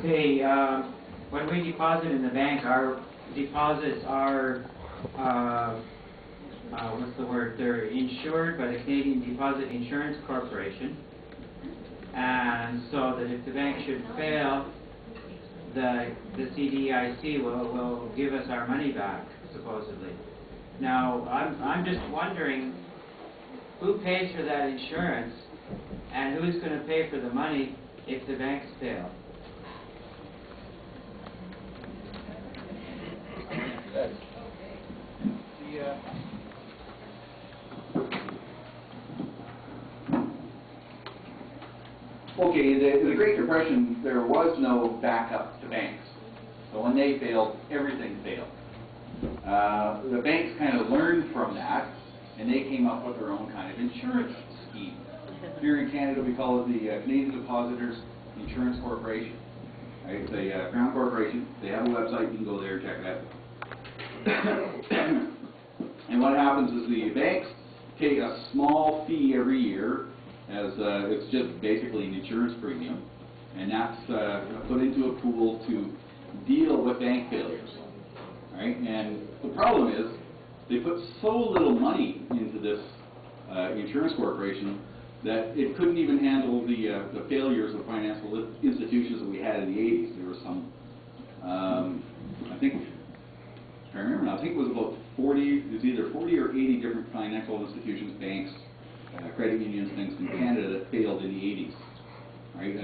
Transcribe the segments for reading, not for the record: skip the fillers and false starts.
Okay, when we deposit in the bank, our deposits are, what's the word? They're insured by the Canadian Deposit Insurance Corporation. And so that if the bank should fail, the CDIC will give us our money back, supposedly. Now, I'm just wondering who pays for that insurance and who's going to pay for the money if the banks fail. Okay, the Great Depression, there was no backup to banks. So when they failed, everything failed. The banks kind of learned from that, and they came up with their own kind of insurance scheme. Here in Canada, we call it the Canadian Depositors Insurance Corporation. Right? It's a Crown Corporation. They have a website. You can go there and check it out. And what happens is the banks take a small fee every year, as it's just basically an insurance premium, and that's put into a pool to deal with bank failures. Right? And the problem is they put so little money into this insurance corporation that it couldn't even handle the failures of financial institutions that we had in the 80s. There were some, I think it was about 40, it was either 40 or 80 different financial institutions, banks, credit unions, things in Canada that failed in the 80s. Right,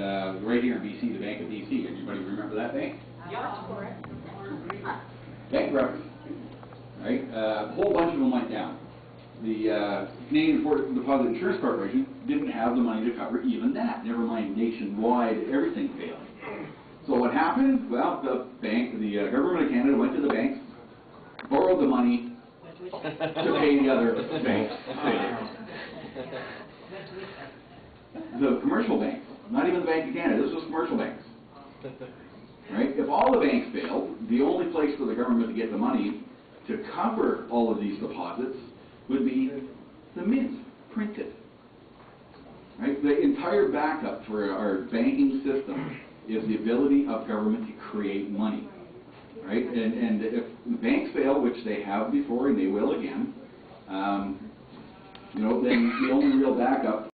right here in BC, the Bank of BC. Anybody remember that bank? Yeah, correct. Bankrupt. Right, a whole bunch of them went down. The Canadian Deposit Insurance Corporation didn't have the money to cover even that. Never mind nationwide, everything failed. So what happened? Well, the government of Canada went to the banks, borrowed the money to pay the other banks. The commercial banks, not even the Bank of Canada, this was commercial banks. Right? If all the banks failed, the only place for the government to get the money to cover all of these deposits would be the mint, printed. Right? The entire backup for our banking system is the ability of government to create money. Right? And if the banks fail, which they have before and they will again, then the only real backup